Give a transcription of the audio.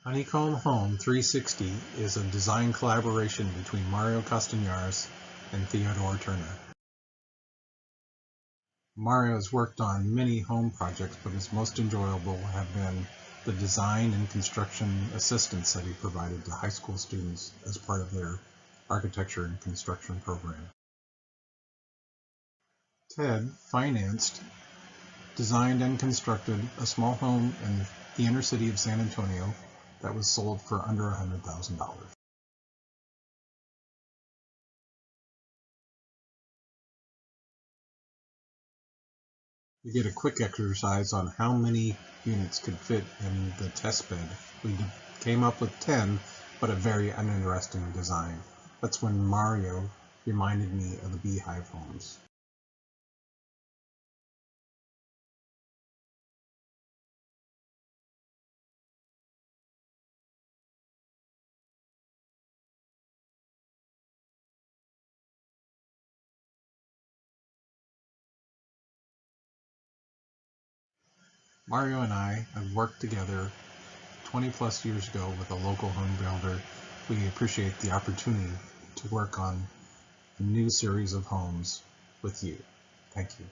HoneycombHome360 is a design collaboration between Mario Castañares and Theodore Turner. Mario has worked on many home projects, but his most enjoyable have been the design and construction assistance that he provided to high school students as part of their architecture and construction program. Ted financed, designed, and constructed a small home in the inner city of San Antonio that was sold for under $100,000. We get a quick exercise on how many units could fit in the test bed. We came up with 10, but a very uninteresting design. That's when Mario reminded me of the beehive homes. Mario and I have worked together 20 plus years ago with a local home builder. We appreciate the opportunity to work on a new series of homes with you. Thank you.